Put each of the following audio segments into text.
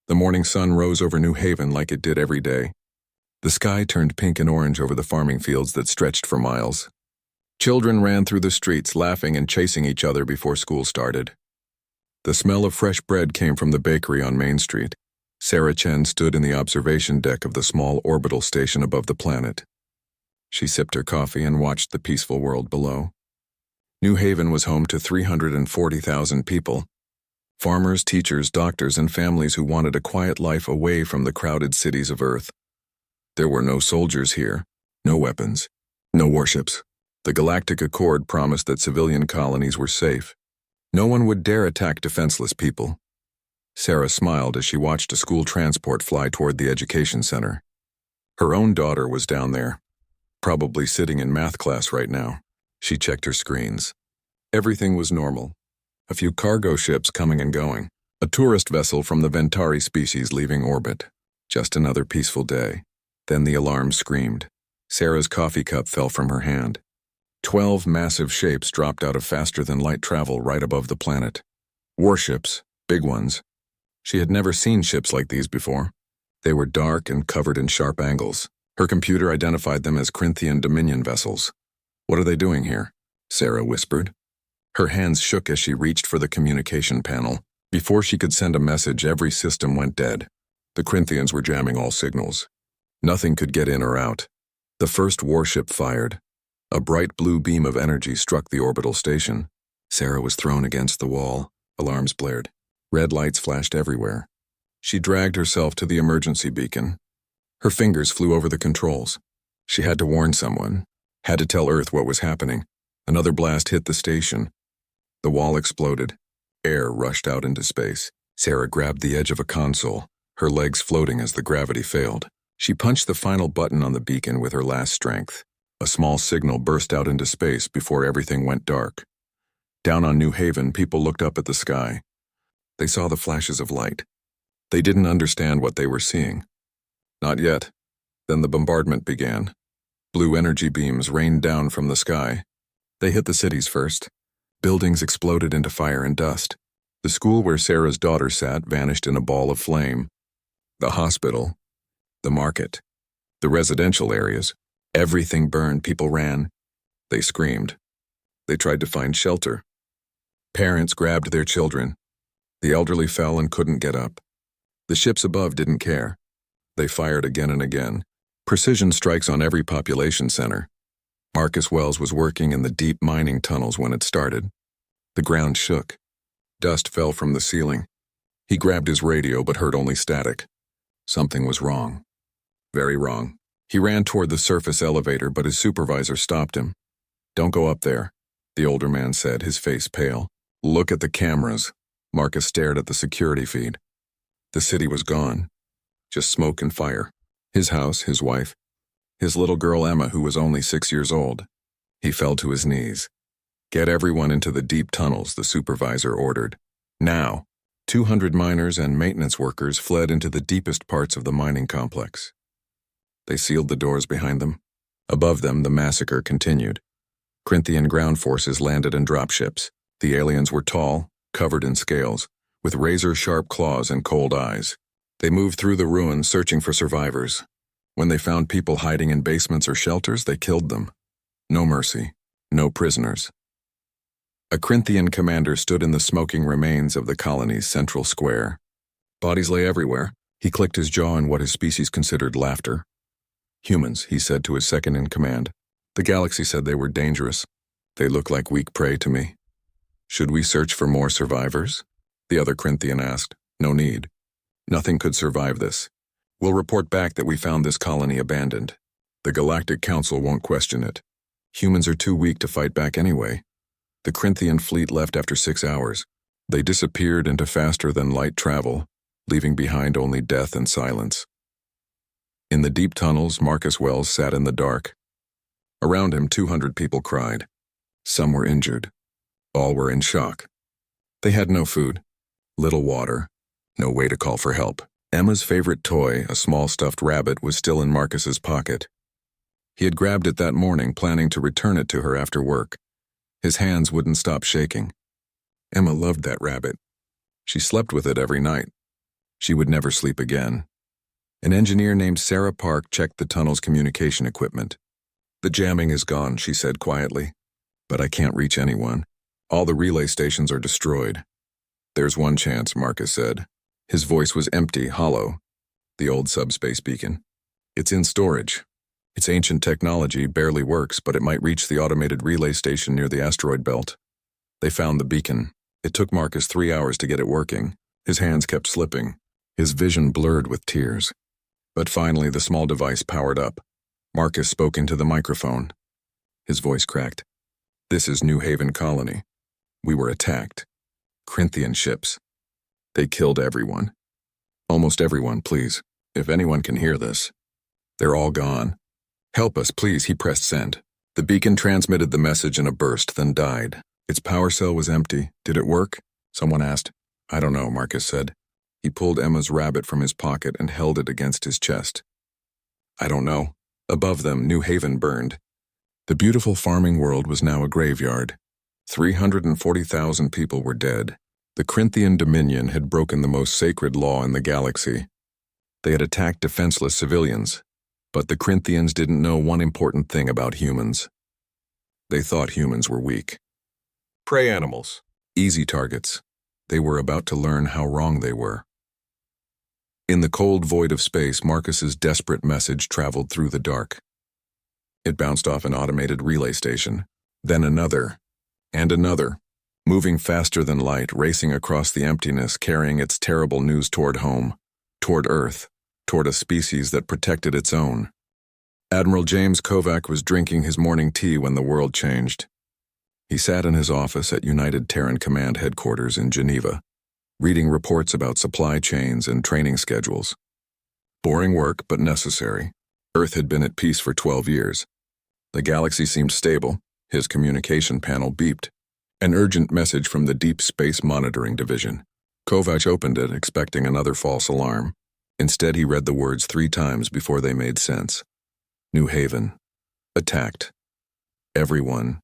The morning sun rose over New Haven like it did every day. The sky turned pink and orange over the farming fields that stretched for miles. Children ran through the streets, laughing and chasing each other before school started. The smell of fresh bread came from the bakery on Main Street. Sarah Chen stood in the observation deck of the small orbital station above the planet. She sipped her coffee and watched the peaceful world below. New Haven was home to 340,000 people. Farmers, teachers, doctors, and families who wanted a quiet life away from the crowded cities of Earth. There were no soldiers here, no weapons, no warships. The Galactic Accord promised that civilian colonies were safe. No one would dare attack defenseless people. Sarah smiled as she watched a school transport fly toward the education center. Her own daughter was down there, probably sitting in math class right now. She checked her screens. Everything was normal. A few cargo ships coming and going. A tourist vessel from the Ventari species leaving orbit. Just another peaceful day. Then the alarm screamed. Sarah's coffee cup fell from her hand. 12 massive shapes dropped out of faster-than-light travel right above the planet. Warships, big ones. She had never seen ships like these before. They were dark and covered in sharp angles. Her computer identified them as Corinthian Dominion vessels. "What are they doing here?" Sarah whispered. Her hands shook as she reached for the communication panel. Before she could send a message, every system went dead. The Corinthians were jamming all signals. Nothing could get in or out. The first warship fired. A bright blue beam of energy struck the orbital station. Sarah was thrown against the wall. Alarms blared. Red lights flashed everywhere. She dragged herself to the emergency beacon. Her fingers flew over the controls. She had to warn someone. Had to tell Earth what was happening. Another blast hit the station. The wall exploded. Air rushed out into space. Sarah grabbed the edge of a console, her legs floating as the gravity failed. She punched the final button on the beacon with her last strength. A small signal burst out into space before everything went dark. Down on New Haven, people looked up at the sky. They saw the flashes of light. They didn't understand what they were seeing. Not yet. Then the bombardment began. Blue energy beams rained down from the sky. They hit the cities first. Buildings exploded into fire and dust. The school where Sarah's daughter sat vanished in a ball of flame. The hospital, the market, the residential areas, everything burned. People ran. They screamed. They tried to find shelter. Parents grabbed their children. The elderly fell and couldn't get up. The ships above didn't care. They fired again and again. Precision strikes on every population center. Marcus Wells was working in the deep mining tunnels when it started. The ground shook. Dust fell from the ceiling. He grabbed his radio but heard only static. Something was wrong. Very wrong. He ran toward the surface elevator, but his supervisor stopped him. "Don't go up there," the older man said, his face pale. "Look at the cameras." Marcus stared at the security feed. The city was gone. Just smoke and fire. His house, his wife. His little girl Emma, who was only 6 years old. He fell to his knees. "Get everyone into the deep tunnels," the supervisor ordered. Now, 200 miners and maintenance workers fled into the deepest parts of the mining complex. They sealed the doors behind them. Above them, the massacre continued. Corinthian ground forces landed in dropships. The aliens were tall, covered in scales, with razor-sharp claws and cold eyes. They moved through the ruins searching for survivors. When they found people hiding in basements or shelters, they killed them. No mercy, no prisoners. A Corinthian commander stood in the smoking remains of the colony's central square. Bodies lay everywhere. He clicked his jaw in what his species considered laughter. "Humans," he said to his second-in-command. "The galaxy said they were dangerous. They look like weak prey to me." "Should we search for more survivors?" the other Corinthian asked. "No need. Nothing could survive this. We'll report back that we found this colony abandoned. The Galactic Council won't question it. Humans are too weak to fight back anyway." The Corinthian fleet left after 6 hours. They disappeared into faster-than-light travel, leaving behind only death and silence. In the deep tunnels, Marcus Wells sat in the dark. Around him, 200 people cried. Some were injured. All were in shock. They had no food, little water, no way to call for help. Emma's favorite toy, a small stuffed rabbit, was still in Marcus's pocket. He had grabbed it that morning, planning to return it to her after work. His hands wouldn't stop shaking. Emma loved that rabbit. She slept with it every night. She would never sleep again. An engineer named Sarah Park checked the tunnel's communication equipment. "The jamming is gone," she said quietly. "But I can't reach anyone. All the relay stations are destroyed." "There's one chance," Marcus said. His voice was empty, hollow. "The old subspace beacon. It's in storage. It's ancient technology, barely works, but it might reach the automated relay station near the asteroid belt." They found the beacon. It took Marcus 3 hours to get it working. His hands kept slipping. His vision blurred with tears. But finally, the small device powered up. Marcus spoke into the microphone. His voice cracked. "This is New Haven Colony. We were attacked. Corinthian ships. They killed everyone. Almost everyone, please. If anyone can hear this. They're all gone. Help us, please." He pressed send. The beacon transmitted the message in a burst, then died. Its power cell was empty. "Did it work?" someone asked. "I don't know," Marcus said. He pulled Emma's rabbit from his pocket and held it against his chest. "I don't know." Above them, New Haven burned. The beautiful farming world was now a graveyard. 340,000 people were dead. The Corinthian Dominion had broken the most sacred law in the galaxy. They had attacked defenseless civilians, but the Corinthians didn't know one important thing about humans. They thought humans were weak. Prey animals. Easy targets. They were about to learn how wrong they were. In the cold void of space, Marcus's desperate message traveled through the dark. It bounced off an automated relay station, then another, and another, moving faster than light, racing across the emptiness, carrying its terrible news toward home, toward Earth, toward a species that protected its own. Admiral James Kovac was drinking his morning tea when the world changed. He sat in his office at United Terran Command headquarters in Geneva, reading reports about supply chains and training schedules. Boring work, but necessary. Earth had been at peace for 12 years. The galaxy seemed stable. His communication panel beeped. An urgent message from the Deep Space Monitoring Division. Kovac opened it, expecting another false alarm. Instead, he read the words 3 times before they made sense. New Haven. Attacked. Everyone.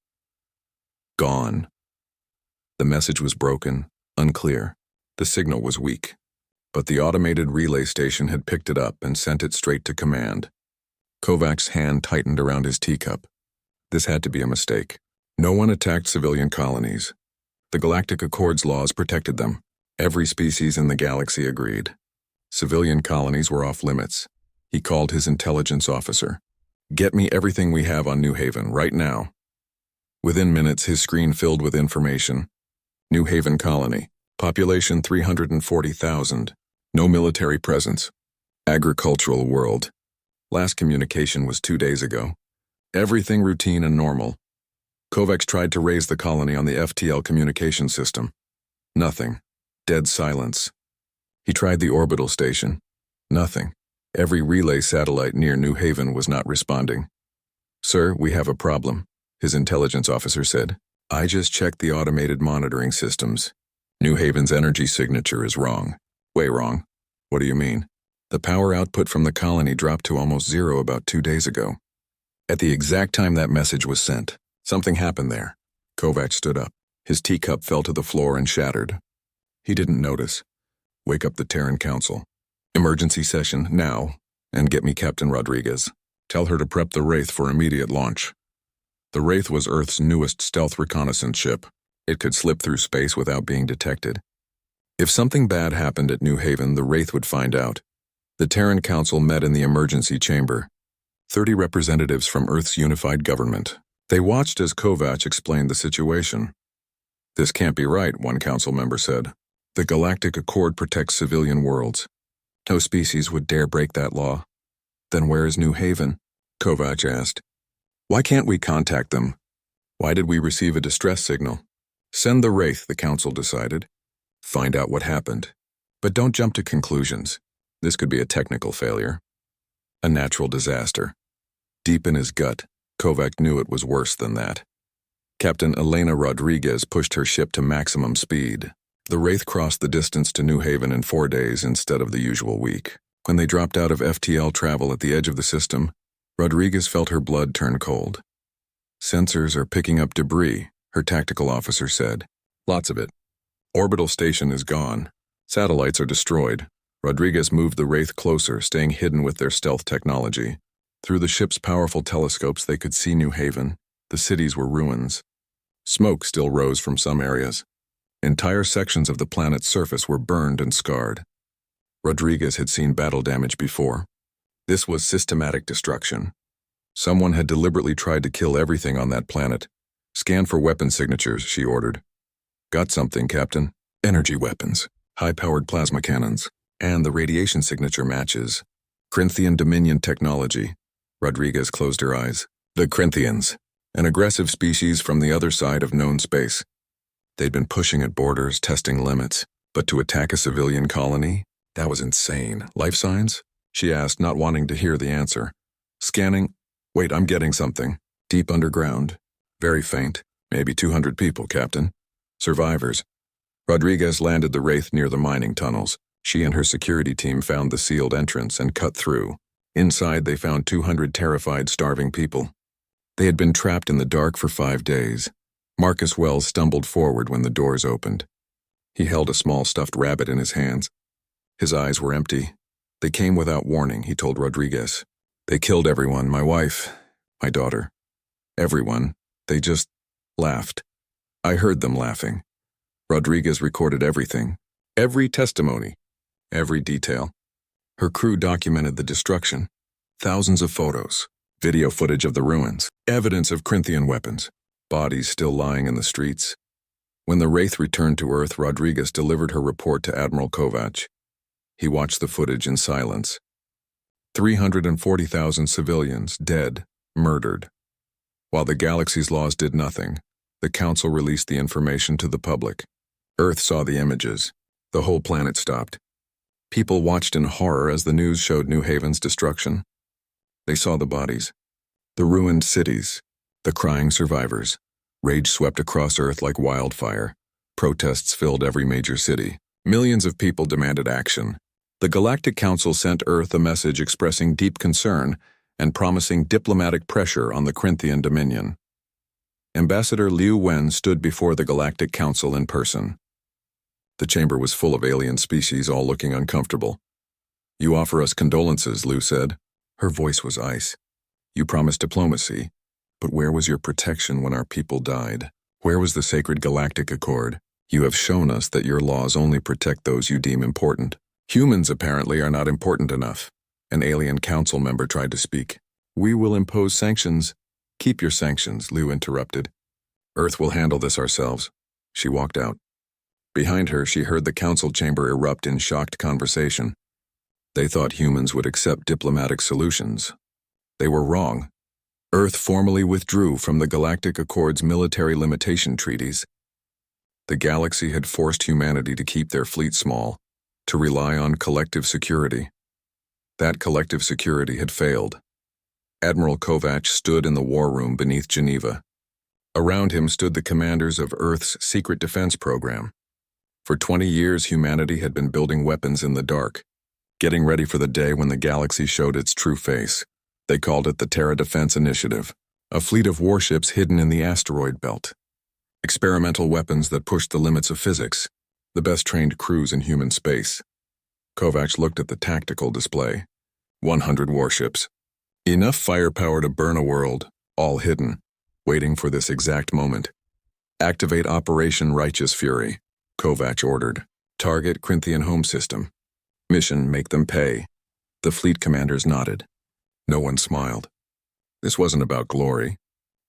Gone. The message was broken, unclear. The signal was weak. But the automated relay station had picked it up and sent it straight to command. Kovac's hand tightened around his teacup. This had to be a mistake. No one attacked civilian colonies. The Galactic Accord's laws protected them. Every species in the galaxy agreed. Civilian colonies were off limits. He called his intelligence officer. "Get me everything we have on New Haven, right now." Within minutes, his screen filled with information. New Haven Colony. Population 340,000. No military presence. Agricultural world. Last communication was 2 days ago. Everything routine and normal. Kovacs tried to raise the colony on the FTL communication system. Nothing. Dead silence. He tried the orbital station. Nothing. Every relay satellite near New Haven was not responding. "Sir, we have a problem," his intelligence officer said. "I just checked the automated monitoring systems. New Haven's energy signature is wrong." "Way wrong." "What do you mean?" "The power output from the colony dropped to almost 0 about 2 days ago. At the exact time that message was sent. Something happened there." Kovac stood up. His teacup fell to the floor and shattered. He didn't notice. "Wake up the Terran Council. Emergency session, now, and get me Captain Rodriguez. Tell her to prep the Wraith for immediate launch." The Wraith was Earth's newest stealth reconnaissance ship. It could slip through space without being detected. If something bad happened at New Haven, the Wraith would find out. The Terran Council met in the emergency chamber. 30 representatives from Earth's unified government. They watched as Kovac explained the situation. "This can't be right," one council member said. "The Galactic Accord protects civilian worlds. No species would dare break that law." "Then where is New Haven?" Kovac asked. "Why can't we contact them? Why did we receive a distress signal?" "Send the Wraith," the council decided. "Find out what happened. But don't jump to conclusions. This could be a technical failure. A natural disaster." Deep in his gut, Kovac knew it was worse than that. Captain Elena Rodriguez pushed her ship to maximum speed. The Wraith crossed the distance to New Haven in 4 days instead of the usual week. When they dropped out of FTL travel at the edge of the system, Rodriguez felt her blood turn cold. "Sensors are picking up debris," her tactical officer said. "Lots of it. Orbital station is gone. Satellites are destroyed. Rodriguez moved the Wraith closer, staying hidden with their stealth technology. Through the ship's powerful telescopes, they could see New Haven. The cities were ruins. Smoke still rose from some areas. Entire sections of the planet's surface were burned and scarred. Rodriguez had seen battle damage before. This was systematic destruction. Someone had deliberately tried to kill everything on that planet. Scan for weapon signatures, she ordered. Got something, Captain. Energy weapons, high-powered plasma cannons, and the radiation signature matches. Corinthian Dominion technology. Rodriguez closed her eyes. The Corinthians, an aggressive species from the other side of known space. They'd been pushing at borders, testing limits, but to attack a civilian colony? That was insane. Life signs? She asked, not wanting to hear the answer. Scanning. Wait, I'm getting something. Deep underground. Very faint. Maybe 200 people, Captain. Survivors. Rodriguez landed the Wraith near the mining tunnels. She and her security team found the sealed entrance and cut through. Inside, they found 200 terrified, starving people. They had been trapped in the dark for 5 days. Marcus Wells stumbled forward when the doors opened. He held a small stuffed rabbit in his hands. His eyes were empty. They came without warning, he told Rodriguez. They killed everyone, my wife, my daughter. Everyone. They just laughed. I heard them laughing. Rodriguez recorded everything. Every testimony. Every detail. Her crew documented the destruction. Thousands of photos. Video footage of the ruins. Evidence of Corinthian weapons. Bodies still lying in the streets. When the Wraith returned to Earth, Rodriguez delivered her report to Admiral Kovac. He watched the footage in silence. 340,000 civilians dead, murdered. While the galaxy's laws did nothing, the Council released the information to the public. Earth saw the images. The whole planet stopped. People watched in horror as the news showed New Haven's destruction. They saw the bodies, the ruined cities, the crying survivors. Rage swept across Earth like wildfire. Protests filled every major city. Millions of people demanded action. The Galactic Council sent Earth a message expressing deep concern and promising diplomatic pressure on the Corinthian Dominion. Ambassador Liu Wen stood before the Galactic Council in person. The chamber was full of alien species, all looking uncomfortable. You offer us condolences, Liu said. Her voice was ice. You promised diplomacy, but where was your protection when our people died? Where was the sacred Galactic Accord? You have shown us that your laws only protect those you deem important. Humans apparently are not important enough. An alien council member tried to speak. We will impose sanctions. Keep your sanctions, Liu interrupted. Earth will handle this ourselves. She walked out. Behind her, she heard the council chamber erupt in shocked conversation. They thought humans would accept diplomatic solutions. They were wrong. Earth formally withdrew from the Galactic Accord's military limitation treaties. The galaxy had forced humanity to keep their fleet small, to rely on collective security. That collective security had failed. Admiral Kovac stood in the war room beneath Geneva. Around him stood the commanders of Earth's secret defense program. For 20 years, humanity had been building weapons in the dark, getting ready for the day when the galaxy showed its true face. They called it the Terra Defense Initiative, a fleet of warships hidden in the asteroid belt. Experimental weapons that pushed the limits of physics, the best-trained crews in human space. Kovac looked at the tactical display. 100 warships. Enough firepower to burn a world, all hidden, waiting for this exact moment. Activate Operation Righteous Fury, Kovac ordered. Target Corinthian home system. Mission, make them pay. The fleet commanders nodded. No one smiled. This wasn't about glory.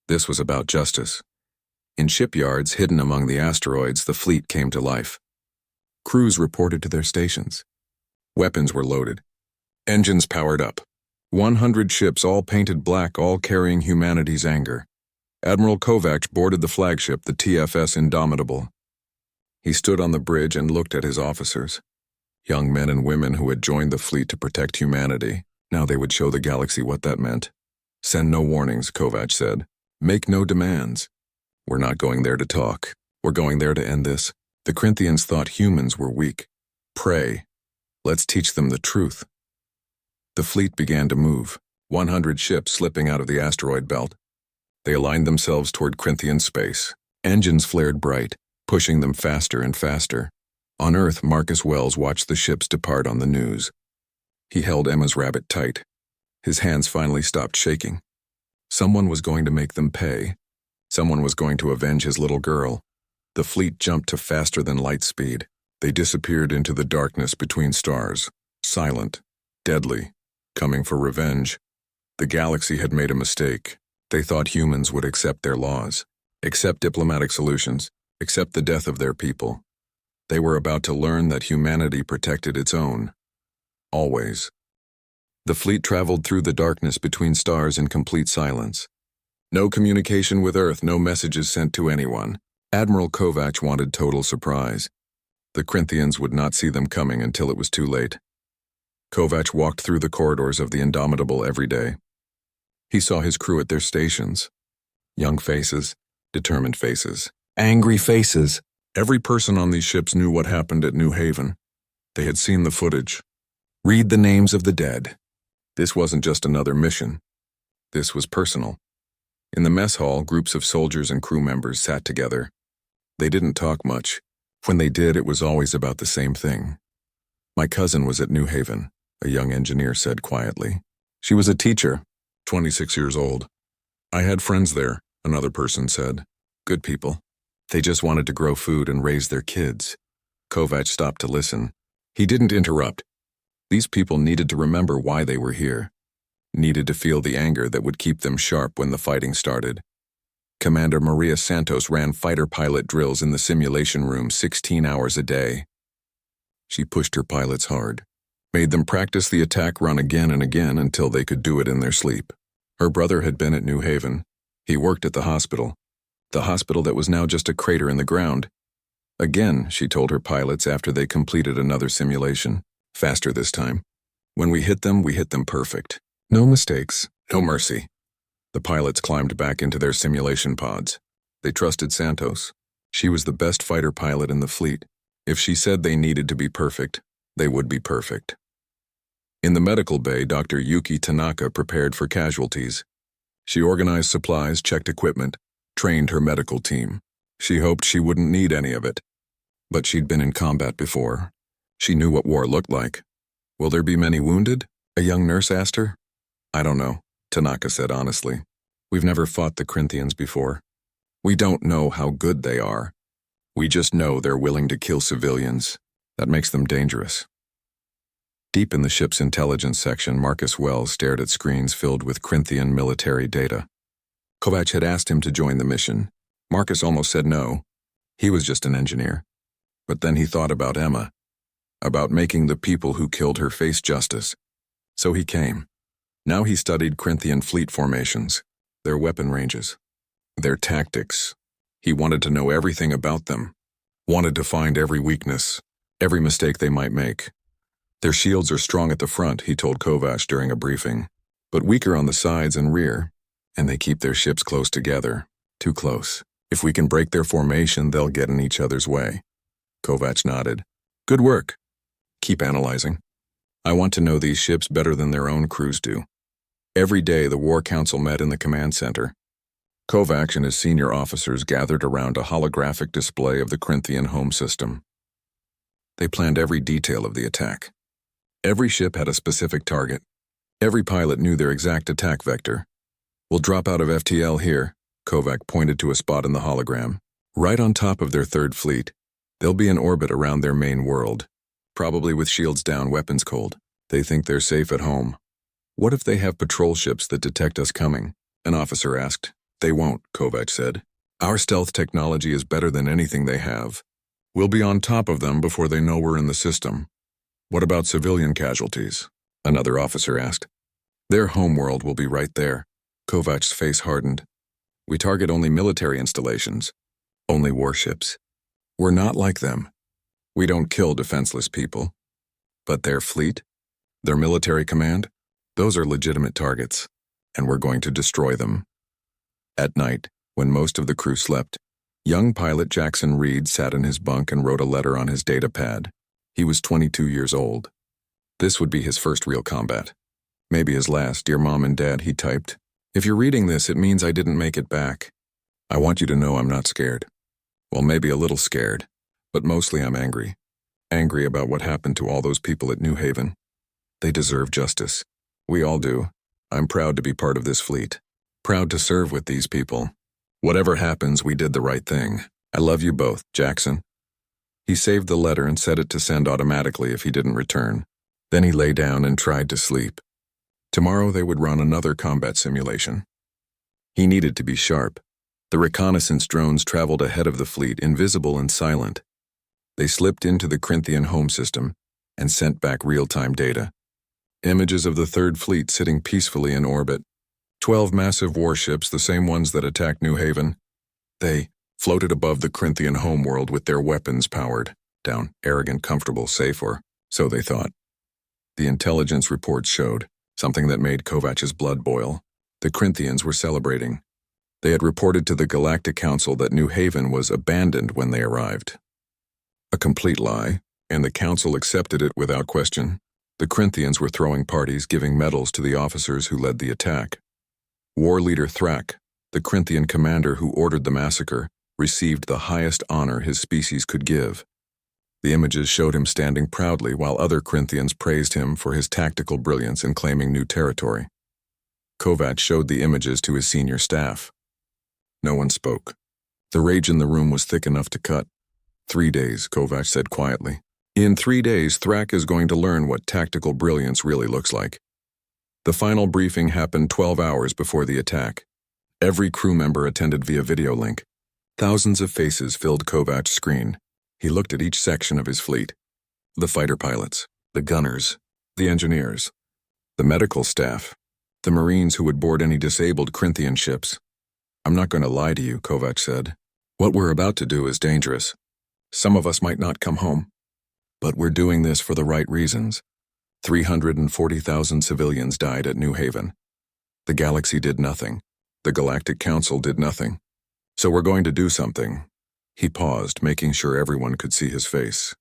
This was about justice. In shipyards hidden among the asteroids, the fleet came to life. Crews reported to their stations. Weapons were loaded. Engines powered up. 100 ships, all painted black, all carrying humanity's anger. Admiral Kovac boarded the flagship, the TFS Indomitable. He stood on the bridge and looked at his officers. Young men and women who had joined the fleet to protect humanity. Now they would show the galaxy what that meant. Send no warnings, Kovac said. Make no demands. We're not going there to talk. We're going there to end this. The Corinthians thought humans were weak. Pray. Let's teach them the truth. The fleet began to move, 100 ships slipping out of the asteroid belt. They aligned themselves toward Corinthian space. Engines flared bright, pushing them faster and faster. On Earth, Marcus Wells watched the ships depart on the news. He held Emma's rabbit tight. His hands finally stopped shaking. Someone was going to make them pay. Someone was going to avenge his little girl. The fleet jumped to faster than light speed. They disappeared into the darkness between stars, silent, deadly, coming for revenge. The galaxy had made a mistake. They thought humans would accept their laws, accept diplomatic solutions, accept the death of their people. They were about to learn that humanity protected its own. Always. The fleet traveled through the darkness between stars in complete silence. No communication with Earth, no messages sent to anyone. Admiral Kovac wanted total surprise. The Corinthians would not see them coming until it was too late. Kovac walked through the corridors of the Indomitable every day. He saw his crew at their stations. Young faces, determined faces, angry faces. Every person on these ships knew what happened at New Haven. They had seen the footage. Read the names of the dead. This wasn't just another mission. This was personal. In the mess hall, groups of soldiers and crew members sat together. They didn't talk much. When they did, it was always about the same thing. My cousin was at New Haven, a young engineer said quietly. She was a teacher, 26 years old. I had friends there, another person said. Good people. They just wanted to grow food and raise their kids. Kovac stopped to listen. He didn't interrupt. These people needed to remember why they were here. Needed to feel the anger that would keep them sharp when the fighting started. Commander Maria Santos ran fighter pilot drills in the simulation room 16 hours a day. She pushed her pilots hard, made them practice the attack run again and again until they could do it in their sleep. Her brother had been at New Haven. He worked at the hospital that was now just a crater in the ground. Again, she told her pilots after they completed another simulation, faster this time. When we hit them perfect. No mistakes, no mercy. The pilots climbed back into their simulation pods. They trusted Santos. She was the best fighter pilot in the fleet. If she said they needed to be perfect, they would be perfect. In the medical bay, Dr. Yuki Tanaka prepared for casualties. She organized supplies, checked equipment, trained her medical team. She hoped she wouldn't need any of it. But she'd been in combat before. She knew what war looked like. Will there be many wounded? A young nurse asked her. I don't know, Tanaka said honestly. We've never fought the Corinthians before. We don't know how good they are. We just know they're willing to kill civilians. That makes them dangerous. Deep in the ship's intelligence section, Marcus Wells stared at screens filled with Corinthian military data. Kovac had asked him to join the mission. Marcus almost said no. He was just an engineer. But then he thought about Emma, about making the people who killed her face justice. So he came. Now he studied Corinthian fleet formations, their weapon ranges, their tactics. He wanted to know everything about them, wanted to find every weakness, every mistake they might make. Their shields are strong at the front, he told Kovac during a briefing, but weaker on the sides and rear, and they keep their ships close together, too close. If we can break their formation, they'll get in each other's way. Kovac nodded. Good work. Keep analyzing. I want to know these ships better than their own crews do. Every day, the War Council met in the command center. Kovac and his senior officers gathered around a holographic display of the Corinthian home system. They planned every detail of the attack. Every ship had a specific target. Every pilot knew their exact attack vector. We'll drop out of FTL here, Kovac pointed to a spot in the hologram. Right on top of their third fleet. They'll be in orbit around their main world. Probably with shields down, weapons cold. They think they're safe at home. What if they have patrol ships that detect us coming? An officer asked. They won't, Kovac said. Our stealth technology is better than anything they have. We'll be on top of them before they know we're in the system. What about civilian casualties? Another officer asked. Their homeworld will be right there. Kovac's face hardened. We target only military installations. Only warships. We're not like them. We don't kill defenseless people. But their fleet? Their military command? Those are legitimate targets, and we're going to destroy them. At night, when most of the crew slept, young pilot Jackson Reed sat in his bunk and wrote a letter on his data pad. He was 22 years old. This would be his first real combat. Maybe his last. Dear Mom and Dad, he typed. If you're reading this, it means I didn't make it back. I want you to know I'm not scared. Well, maybe a little scared, but mostly I'm angry. angry about what happened to all those people at New Haven. They deserve justice. We all do. I'm proud to be part of this fleet. Proud to serve with these people. Whatever happens, we did the right thing. I love you both, Jackson. He saved the letter and set it to send automatically if he didn't return. Then he lay down and tried to sleep. Tomorrow they would run another combat simulation. He needed to be sharp. The reconnaissance drones traveled ahead of the fleet, invisible and silent. They slipped into the Corinthian home system and sent back real-time data. Images of the Third Fleet sitting peacefully in orbit. 12 massive warships, the same ones that attacked New Haven. They floated above the Corinthian homeworld with their weapons powered down, arrogant, comfortable, safe, or so they thought. The intelligence reports showed something that made Kovach's blood boil. The Corinthians were celebrating. They had reported to the Galactic Council that New Haven was abandoned when they arrived. A complete lie, and the Council accepted it without question. The Corinthians were throwing parties, giving medals to the officers who led the attack. War leader Thrak, the Corinthian commander who ordered the massacre, received the highest honor his species could give. The images showed him standing proudly while other Corinthians praised him for his tactical brilliance in claiming new territory. Kovach showed the images to his senior staff. No one spoke. The rage in the room was thick enough to cut. 3 days, Kovach said quietly. In 3 days, Thrak is going to learn what tactical brilliance really looks like. The final briefing happened 12 hours before the attack. Every crew member attended via video link. Thousands of faces filled Kovach's screen. He looked at each section of his fleet. The fighter pilots, the gunners, the engineers, the medical staff, the Marines who would board any disabled Corinthian ships. I'm not going to lie to you, Kovach said. What we're about to do is dangerous. Some of us might not come home. But we're doing this for the right reasons. 340,000 civilians died at New Haven. The galaxy did nothing. The Galactic Council did nothing. So we're going to do something. He paused, making sure everyone could see his face.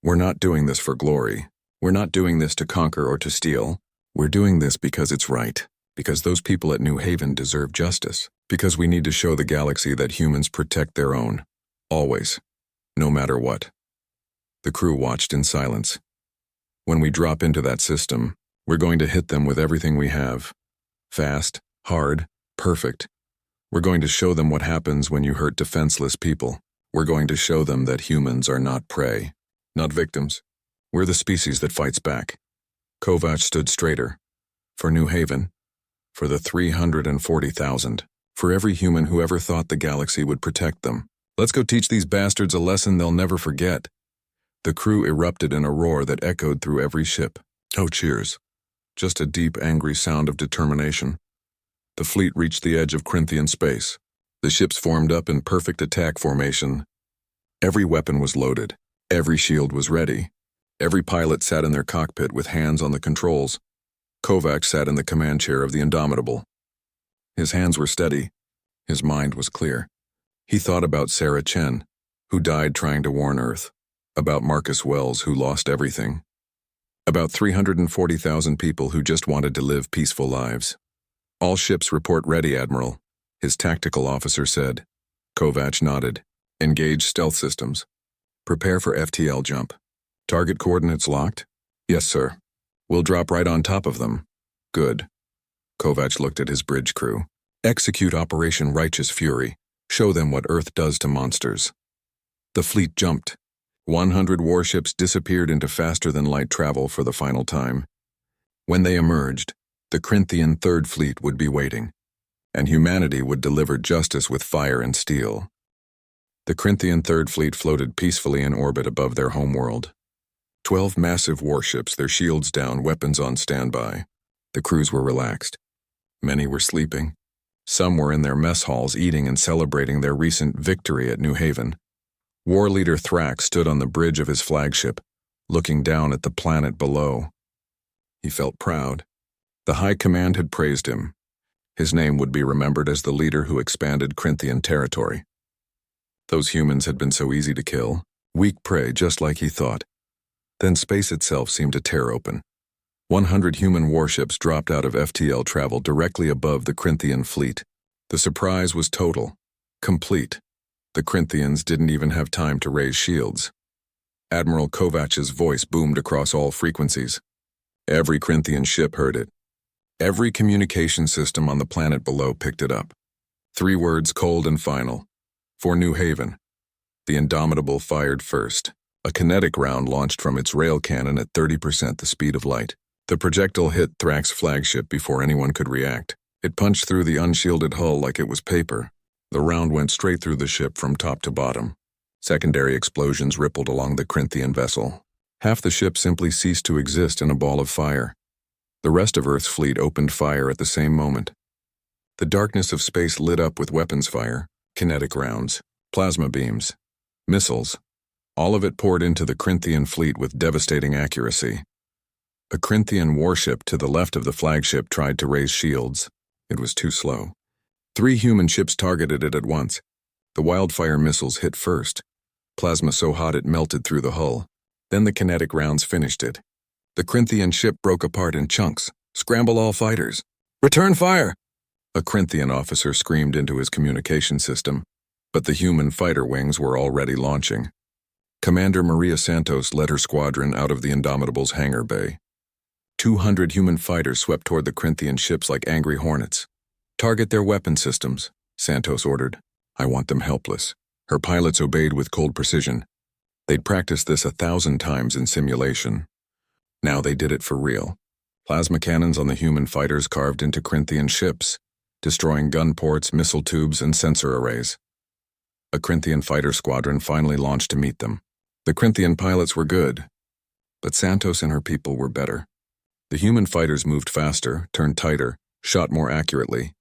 We're not doing this for glory. We're not doing this to conquer or to steal. We're doing this because it's right. Because those people at New Haven deserve justice. Because we need to show the galaxy that humans protect their own. Always. No matter what. The crew watched in silence. When we drop into that system, we're going to hit them with everything we have. Fast, hard, perfect. We're going to show them what happens when you hurt defenseless people. We're going to show them that humans are not prey, not victims. We're the species that fights back. Kovach stood straighter. For New Haven. For the 340,000. For every human who ever thought the galaxy would protect them. Let's go teach these bastards a lesson they'll never forget. The crew erupted in a roar that echoed through every ship. Oh, cheers. Just a deep, angry sound of determination. The fleet reached the edge of Corinthian space. The ships formed up in perfect attack formation. Every weapon was loaded. Every shield was ready. Every pilot sat in their cockpit with hands on the controls. Kovach sat in the command chair of the Indomitable. His hands were steady. His mind was clear. He thought about Sarah Chen, who died trying to warn Earth. About Marcus Wells, who lost everything. About 340,000 people who just wanted to live peaceful lives. All ships report ready, Admiral, his tactical officer said. Kovach nodded. Engage stealth systems. Prepare for FTL jump. Target coordinates locked? Yes, sir. We'll drop right on top of them. Good. Kovach looked at his bridge crew. Execute Operation Righteous Fury. Show them what Earth does to monsters. The fleet jumped. 100 warships disappeared into faster-than-light travel for the final time. When they emerged, the Corinthian Third Fleet would be waiting, and humanity would deliver justice with fire and steel. The Corinthian Third Fleet floated peacefully in orbit above their homeworld. 12 massive warships, their shields down, weapons on standby. The crews were relaxed. Many were sleeping. Some were in their mess halls eating and celebrating their recent victory at New Haven. War leader Thrak stood on the bridge of his flagship, looking down at the planet below. He felt proud. The High Command had praised him. His name would be remembered as the leader who expanded Corinthian territory. Those humans had been so easy to kill, weak prey just like he thought. Then space itself seemed to tear open. 100 human warships dropped out of FTL travel directly above the Corinthian fleet. The surprise was total, complete. The Corinthians didn't even have time to raise shields. Admiral Kovach's voice boomed across all frequencies. Every Corinthian ship heard it. Every communication system on the planet below picked it up. 3 words, cold and final. For New Haven. The Indomitable fired first. A kinetic round launched from its rail cannon at 30% the speed of light. The projectile hit Thrak's flagship before anyone could react. It punched through the unshielded hull like it was paper. The round went straight through the ship from top to bottom. Secondary explosions rippled along the Corinthian vessel. Half the ship simply ceased to exist in a ball of fire. The rest of Earth's fleet opened fire at the same moment. The darkness of space lit up with weapons fire, kinetic rounds, plasma beams, missiles. All of it poured into the Corinthian fleet with devastating accuracy. A Corinthian warship to the left of the flagship tried to raise shields. It was too slow. 3 human ships targeted it at once. The wildfire missiles hit first. Plasma so hot it melted through the hull. Then the kinetic rounds finished it. The Corinthian ship broke apart in chunks. Scramble all fighters. Return fire! A Corinthian officer screamed into his communication system, but the human fighter wings were already launching. Commander Maria Santos led her squadron out of the Indomitable's hangar bay. 200 human fighters swept toward the Corinthian ships like angry hornets. Target their weapon systems, Santos ordered. I want them helpless. Her pilots obeyed with cold precision. They'd practiced this 1,000 times in simulation. Now they did it for real. Plasma cannons on the human fighters carved into Corinthian ships, destroying gun ports, missile tubes, and sensor arrays. A Corinthian fighter squadron finally launched to meet them. The Corinthian pilots were good, but Santos and her people were better. The human fighters moved faster, turned tighter, shot more accurately.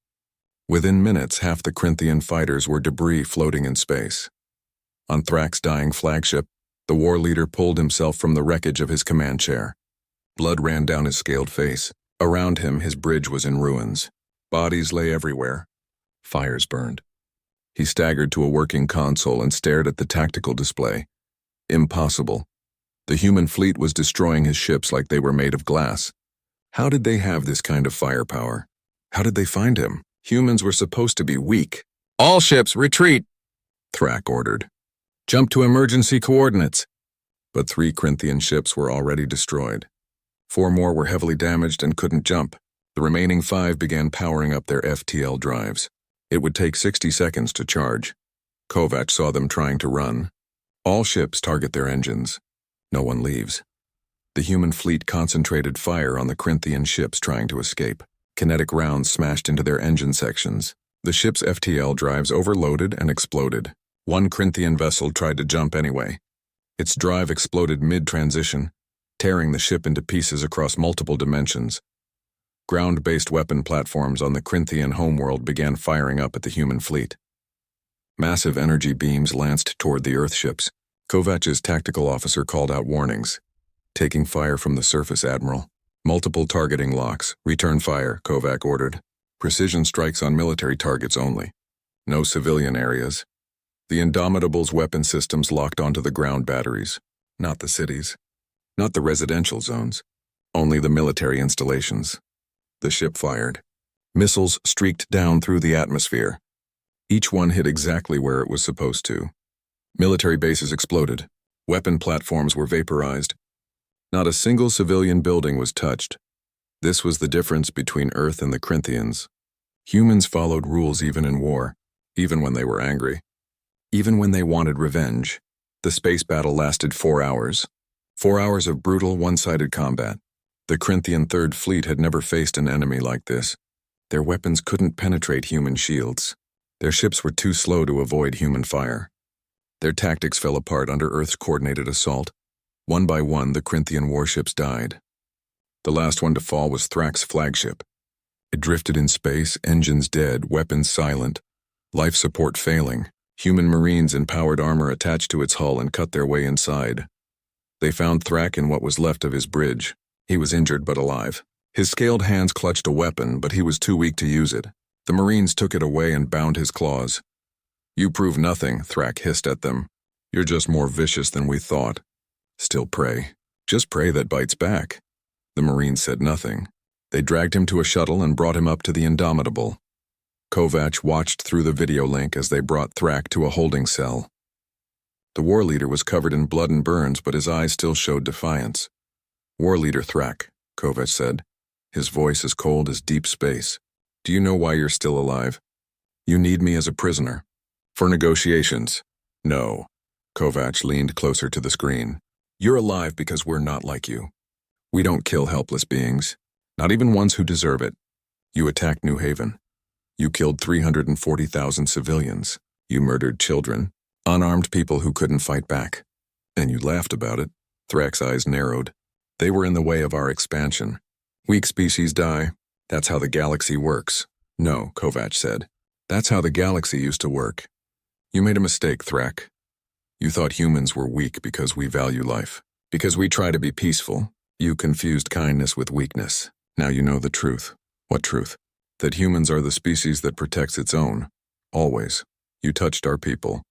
Within minutes, half the Corinthian fighters were debris floating in space. On Thrak's dying flagship, the war leader pulled himself from the wreckage of his command chair. Blood ran down his scaled face. Around him, his bridge was in ruins. Bodies lay everywhere. Fires burned. He staggered to a working console and stared at the tactical display. Impossible. The human fleet was destroying his ships like they were made of glass. How did they have this kind of firepower? How did they find him? Humans were supposed to be weak. All ships, retreat! Thrak ordered. Jump to emergency coordinates. But 3 Corinthian ships were already destroyed. 4 more were heavily damaged and couldn't jump. The remaining 5 began powering up their FTL drives. It would take 60 seconds to charge. Kovach saw them trying to run. All ships target their engines. No one leaves. The human fleet concentrated fire on the Corinthian ships trying to escape. Kinetic rounds smashed into their engine sections. The ship's FTL drives overloaded and exploded. One Corinthian vessel tried to jump anyway. Its drive exploded mid-transition, tearing the ship into pieces across multiple dimensions. Ground-based weapon platforms on the Corinthian homeworld began firing up at the human fleet. Massive energy beams lanced toward the Earth ships. Kovach's tactical officer called out warnings. Taking fire from the surface, Admiral. Multiple targeting locks. Return fire, Kovach ordered. Precision strikes on military targets only. No civilian areas. The Indomitable's weapon systems locked onto the ground batteries. Not the cities. Not the residential zones. Only the military installations. The ship fired. Missiles streaked down through the atmosphere. Each one hit exactly where it was supposed to. Military bases exploded. Weapon platforms were vaporized. Not a single civilian building was touched. This was the difference between Earth and the Corinthians. Humans followed rules even in war, even when they were angry. Even when they wanted revenge. The space battle lasted 4 hours. 4 hours of brutal, one-sided combat. The Corinthian Third Fleet had never faced an enemy like this. Their weapons couldn't penetrate human shields. Their ships were too slow to avoid human fire. Their tactics fell apart under Earth's coordinated assault. One by one, the Corinthian warships died. The last one to fall was Thrak's flagship. It drifted in space, engines dead, weapons silent, life support failing. Human Marines in powered armor attached to its hull and cut their way inside. They found Thrak in what was left of his bridge. He was injured but alive. His scaled hands clutched a weapon, but he was too weak to use it. The Marines took it away and bound his claws. You prove nothing, Thrak hissed at them. You're just more vicious than we thought. Still prey. Just prey that bites back. The Marines said nothing. They dragged him to a shuttle and brought him up to the Indomitable. Kovach watched through the video link as they brought Thrak to a holding cell. The war leader was covered in blood and burns, but his eyes still showed defiance. "War leader Thrak," Kovac said, his voice as cold as deep space. "Do you know why you're still alive? You need me as a prisoner. For negotiations." "No." Kovac leaned closer to the screen. "You're alive because we're not like you. We don't kill helpless beings, not even ones who deserve it. You attacked New Haven. You killed 340,000 civilians. You murdered children, unarmed people who couldn't fight back. And you laughed about it." Thrak's eyes narrowed. "They were in the way of our expansion. Weak species die. That's how the galaxy works." "No," Kovac said. "That's how the galaxy used to work. You made a mistake, Thrak. You thought humans were weak because we value life. Because we try to be peaceful. You confused kindness with weakness. Now you know the truth." "What truth?" "That humans are the species that protects its own. Always. You touched our people.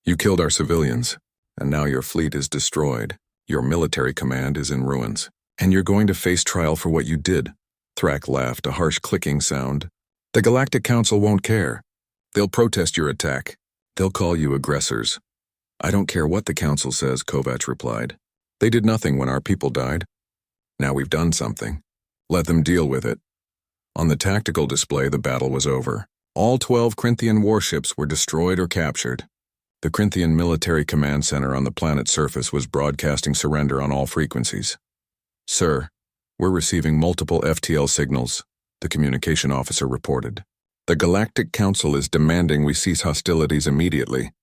You killed our civilians. And now your fleet is destroyed. Your military command is in ruins. And you're going to face trial for what you did." Thrak laughed, a harsh clicking sound. "The Galactic Council won't care. They'll protest your attack. They'll call you aggressors." "I don't care what the Council says," Kovac replied. "They did nothing when our people died. Now we've done something. Let them deal with it." On the tactical display, the battle was over. All 12 Corinthian warships were destroyed or captured. The Corinthian Military Command Center on the planet's surface was broadcasting surrender on all frequencies. "Sir, we're receiving multiple FTL signals," the communication officer reported. "The Galactic Council is demanding we cease hostilities immediately.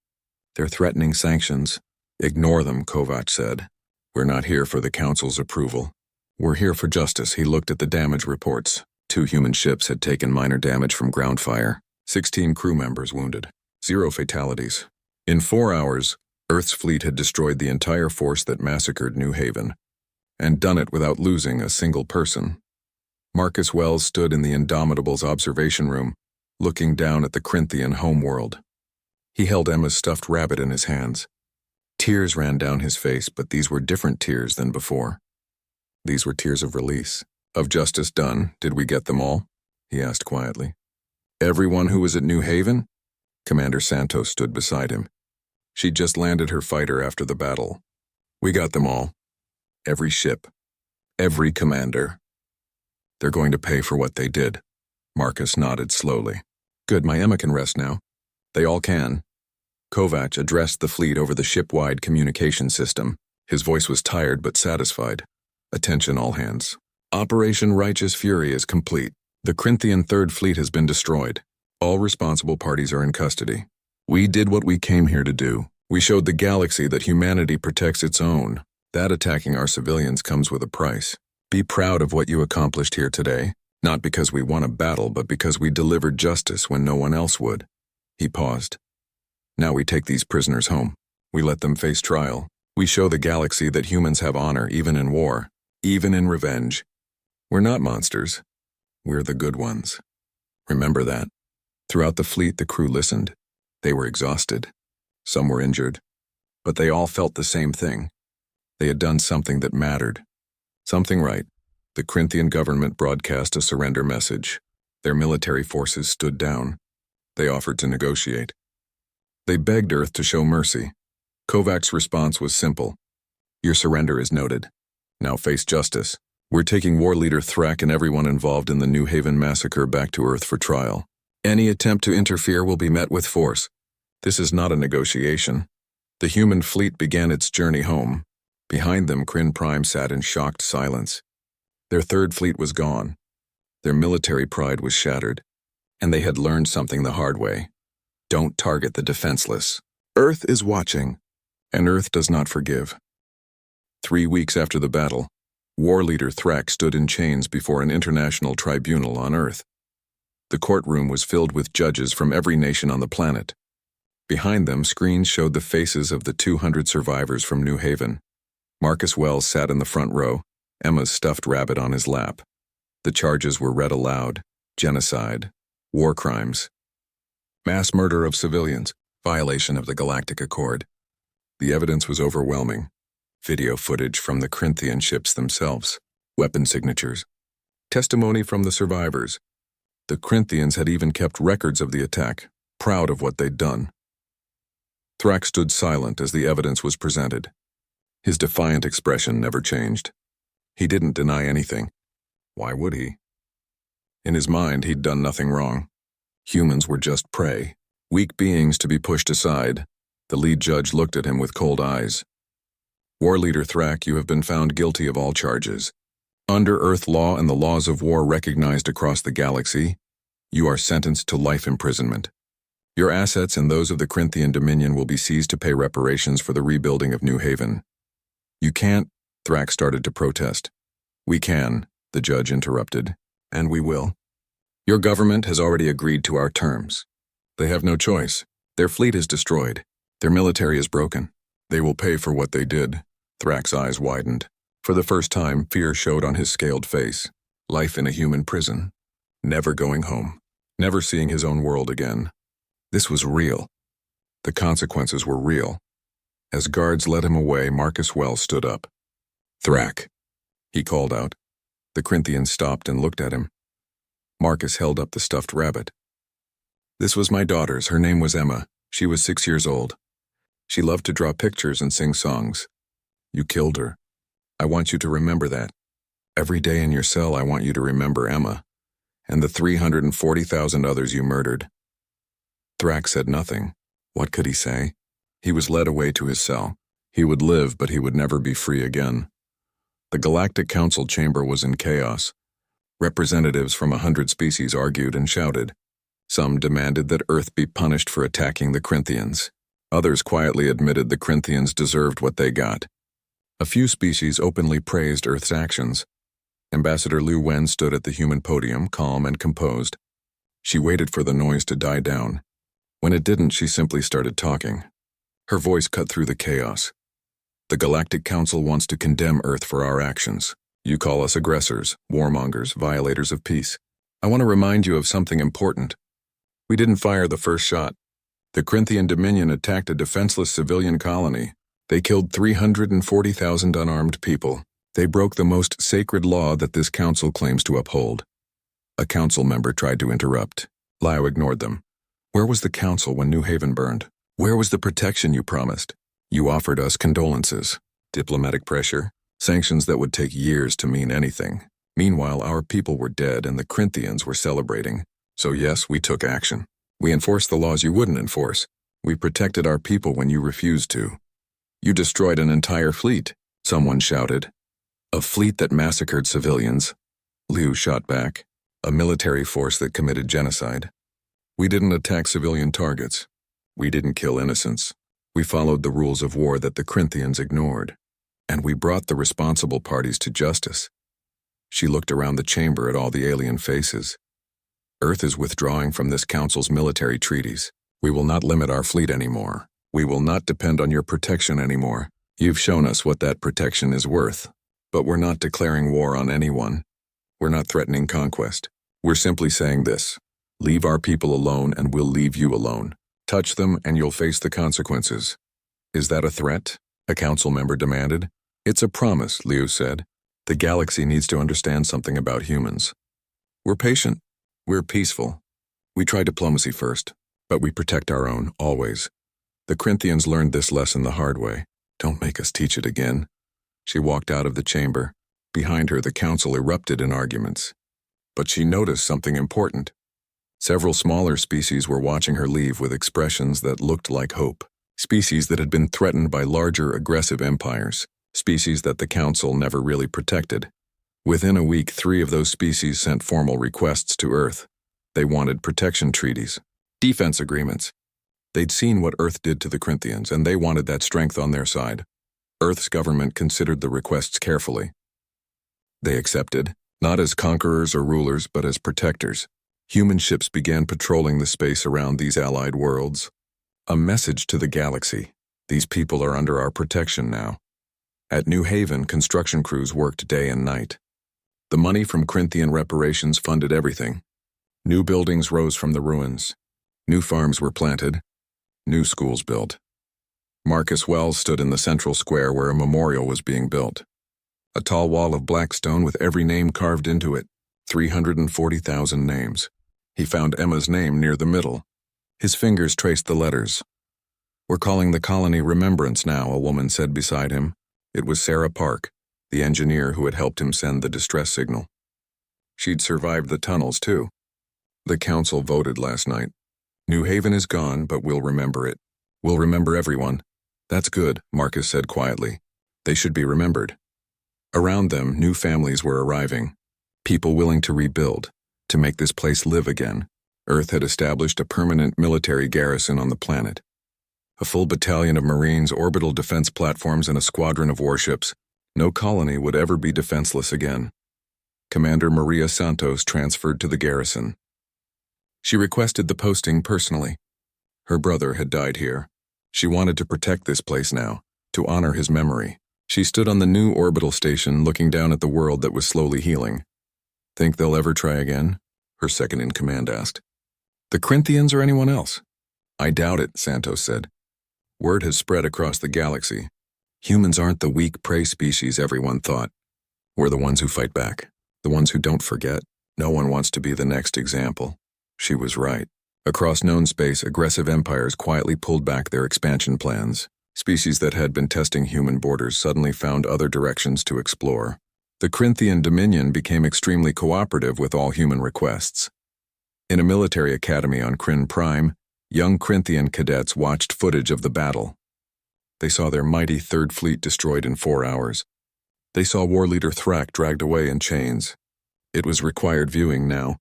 They're threatening sanctions." "Ignore them," Kovac said. "We're not here for the Council's approval. We're here for justice." He looked at the damage reports. 2 human ships had taken minor damage from ground fire. 16 crew members wounded. 0 fatalities. In 4 hours, Earth's fleet had destroyed the entire force that massacred New Haven, and done it without losing a single person. Marcus Wells stood in the Indomitable's observation room, looking down at the Corinthian homeworld. He held Emma's stuffed rabbit in his hands. Tears ran down his face, but these were different tears than before. These were tears of release. "Of justice done, did we get them all?" he asked quietly. "Everyone who was at New Haven?" Commander Santos stood beside him. She'd just landed her fighter after the battle. "We got them all. Every ship. Every commander. They're going to pay for what they did." Marcus nodded slowly. "Good, my Emma can rest now." "They all can." Kovac addressed the fleet over the ship-wide communication system. His voice was tired but satisfied. "Attention all hands. Operation Righteous Fury is complete. The Corinthian Third Fleet has been destroyed. All responsible parties are in custody. We did what we came here to do. We showed the galaxy that humanity protects its own. That attacking our civilians comes with a price. Be proud of what you accomplished here today, not because we won a battle, but because we delivered justice when no one else would." He paused. "Now we take these prisoners home. We let them face trial. We show the galaxy that humans have honor even in war, even in revenge. We're not monsters. We're the good ones. Remember that." Throughout the fleet, the crew listened. They were exhausted. Some were injured. But they all felt the same thing. They had done something that mattered. Something right. The Corinthian government broadcast a surrender message. Their military forces stood down. They offered to negotiate. They begged Earth to show mercy. Kovac's response was simple. "Your surrender is noted. Now face justice. We're taking war leader Thrak and everyone involved in the New Haven massacre back to Earth for trial. Any attempt to interfere will be met with force. This is not a negotiation." The human fleet began its journey home. Behind them, Kryn Prime sat in shocked silence. Their third fleet was gone. Their military pride was shattered. And they had learned something the hard way. Don't target the defenseless. Earth is watching, and Earth does not forgive. 3 weeks after the battle, war leader Thrak stood in chains before an international tribunal on Earth. The courtroom was filled with judges from every nation on the planet. Behind them, screens showed the faces of the 200 survivors from New Haven. Marcus Wells sat in the front row, Emma's stuffed rabbit on his lap. The charges were read aloud: genocide, war crimes, mass murder of civilians, violation of the Galactic Accord. The evidence was overwhelming. Video footage from the Corinthian ships themselves, weapon signatures, testimony from the survivors. The Corinthians had even kept records of the attack, proud of what they'd done. Thrak stood silent as the evidence was presented. His defiant expression never changed. He didn't deny anything. Why would he? In his mind, he'd done nothing wrong. Humans were just prey, weak beings to be pushed aside. The lead judge looked at him with cold eyes. War Leader Thrak, you have been found guilty of all charges. Under Earth law and the laws of war recognized across the galaxy, you are sentenced to life imprisonment. Your assets and those of the Corinthian Dominion will be seized to pay reparations for the rebuilding of New Haven. You can't, Thrak started to protest. We can, the judge interrupted, and we will. Your government has already agreed to our terms. They have no choice. Their fleet is destroyed. Their military is broken. They will pay for what they did. Thrak's eyes widened. For the first time, fear showed on his scaled face. Life in a human prison. Never going home. Never seeing his own world again. This was real. The consequences were real. As guards led him away, Marcus Wells stood up. Thrak, he called out. The Corinthians stopped and looked at him. Marcus held up the stuffed rabbit. This was my daughter's. Her name was Emma. She was 6 years old. She loved to draw pictures and sing songs. You killed her. I want you to remember that. Every day in your cell, I want you to remember Emma and the 340,000 others you murdered. Thrak said nothing. What could he say? He was led away to his cell. He would live, but he would never be free again. The Galactic Council chamber was in chaos. Representatives from 100 species argued and shouted. Some demanded that Earth be punished for attacking the Corinthians. Others quietly admitted the Corinthians deserved what they got. A few species openly praised Earth's actions. Ambassador Liu Wen stood at the human podium, calm and composed. She waited for the noise to die down. When it didn't, she simply started talking. Her voice cut through the chaos. The Galactic Council wants to condemn Earth for our actions. You call us aggressors, warmongers, violators of peace. I want to remind you of something important. We didn't fire the first shot. The Corinthian Dominion attacked a defenseless civilian colony. They killed 340,000 unarmed people. They broke the most sacred law that this council claims to uphold. A council member tried to interrupt. Liu ignored them. Where was the council when New Haven burned? Where was the protection you promised? You offered us condolences, diplomatic pressure, sanctions that would take years to mean anything. Meanwhile, our people were dead and the Corinthians were celebrating. So yes, we took action. We enforced the laws you wouldn't enforce. We protected our people when you refused to. You destroyed an entire fleet, someone shouted. A fleet that massacred civilians. Liu shot back. A military force that committed genocide. We didn't attack civilian targets. We didn't kill innocents. We followed the rules of war that the Corinthians ignored. And we brought the responsible parties to justice. She looked around the chamber at all the alien faces. Earth is withdrawing from this council's military treaties. We will not limit our fleet anymore. We will not depend on your protection anymore. You've shown us what that protection is worth. But we're not declaring war on anyone. We're not threatening conquest. We're simply saying this. Leave our people alone and we'll leave you alone. Touch them and you'll face the consequences. Is that a threat? A council member demanded. It's a promise, Liu said. The galaxy needs to understand something about humans. We're patient. We're peaceful. We try diplomacy first, but we protect our own, always. The Corinthians learned this lesson the hard way. Don't make us teach it again. She walked out of the chamber. Behind her, the council erupted in arguments. But she noticed something important. Several smaller species were watching her leave with expressions that looked like hope. Species that had been threatened by larger, aggressive empires. Species that the council never really protected. Within a week, 3 of those species sent formal requests to Earth. They wanted protection treaties, defense agreements. They'd seen what Earth did to the Corinthians, and they wanted that strength on their side. Earth's government considered the requests carefully. They accepted, not as conquerors or rulers, but as protectors. Human ships began patrolling the space around these allied worlds. A message to the galaxy. These people are under our protection now. At New Haven, construction crews worked day and night. The money from Corinthian reparations funded everything. New buildings rose from the ruins. New farms were planted. New schools built. Marcus Wells stood in the central square where a memorial was being built. A tall wall of black stone with every name carved into it. 340,000 names. He found Emma's name near the middle. His fingers traced the letters. "We're calling the colony Remembrance now," a woman said beside him. It was Sarah Park, the engineer who had helped him send the distress signal. She'd survived the tunnels, too. The council voted last night. New Haven is gone, but we'll remember it. We'll remember everyone. That's good, Marcus said quietly. They should be remembered. Around them, new families were arriving. People willing to rebuild, to make this place live again. Earth had established a permanent military garrison on the planet. A full battalion of Marines, orbital defense platforms, and a squadron of warships. No colony would ever be defenseless again. Commander Maria Santos transferred to the garrison. She requested the posting personally. Her brother had died here. She wanted to protect this place now, to honor his memory. She stood on the new orbital station looking down at the world that was slowly healing. "Think they'll ever try again?" her second-in-command asked. "The Corinthians or anyone else?" "I doubt it," Santos said. Word has spread across the galaxy. Humans aren't the weak prey species everyone thought. We're the ones who fight back, the ones who don't forget. No one wants to be the next example. She was right. Across known space, aggressive empires quietly pulled back their expansion plans. Species that had been testing human borders suddenly found other directions to explore. The Corinthian Dominion became extremely cooperative with all human requests. In a military academy on Kryn Prime, young Corinthian cadets watched footage of the battle. They saw their mighty Third Fleet destroyed in 4 hours. They saw war leader Thrak dragged away in chains. It was required viewing now.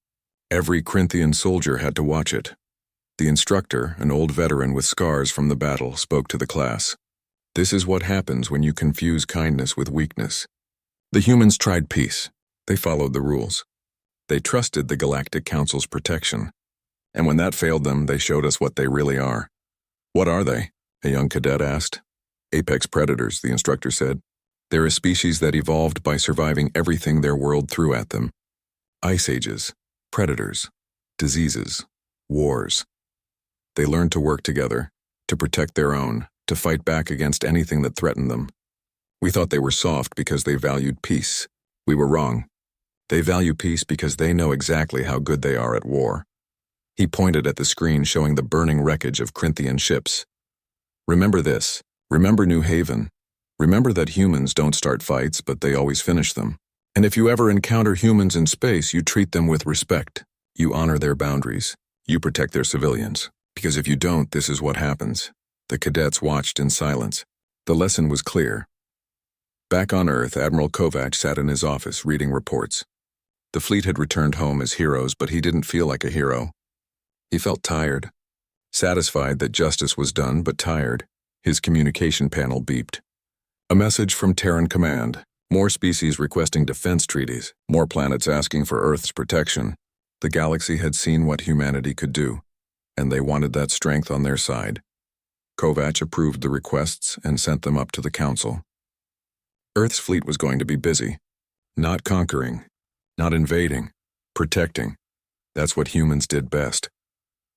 Every Corinthian soldier had to watch it. The instructor, an old veteran with scars from the battle, spoke to the class. "This is what happens when you confuse kindness with weakness." The humans tried peace. They followed the rules. They trusted the Galactic Council's protection. And when that failed them, they showed us what they really are. "What are they?" a young cadet asked. "Apex predators," the instructor said. "They're a species that evolved by surviving everything their world threw at them. Ice ages, predators, diseases, wars. They learned to work together, to protect their own, to fight back against anything that threatened them. We thought they were soft because they valued peace. We were wrong. They value peace because they know exactly how good they are at war." He pointed at the screen showing the burning wreckage of Corinthian ships. "Remember this. Remember New Haven. Remember that humans don't start fights, but they always finish them. And if you ever encounter humans in space, you treat them with respect. You honor their boundaries. You protect their civilians. Because if you don't, this is what happens." The cadets watched in silence. The lesson was clear. Back on Earth, Admiral Kovac sat in his office reading reports. The fleet had returned home as heroes, but he didn't feel like a hero. He felt tired. Satisfied that justice was done, but tired. His communication panel beeped. A message from Terran Command. More species requesting defense treaties. More planets asking for Earth's protection. The galaxy had seen what humanity could do, and they wanted that strength on their side. Kovac approved the requests and sent them up to the Council. Earth's fleet was going to be busy. Not conquering. Not invading. Protecting. That's what humans did best.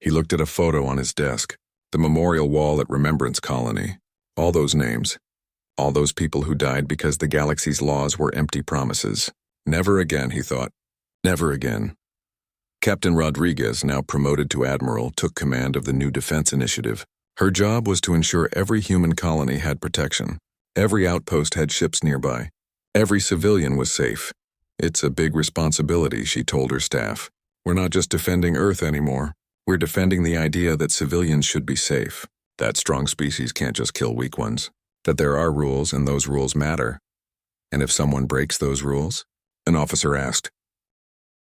He looked at a photo on his desk. The memorial wall at Remembrance Colony. All those names. All those people who died because the galaxy's laws were empty promises. Never again, he thought. Never again. Captain Rodriguez, now promoted to Admiral, took command of the new defense initiative. Her job was to ensure every human colony had protection. Every outpost had ships nearby. Every civilian was safe. "It's a big responsibility," she told her staff. "We're not just defending Earth anymore. We're defending the idea that civilians should be safe. That strong species can't just kill weak ones. That there are rules and those rules matter. And if someone breaks those rules?" An officer asked.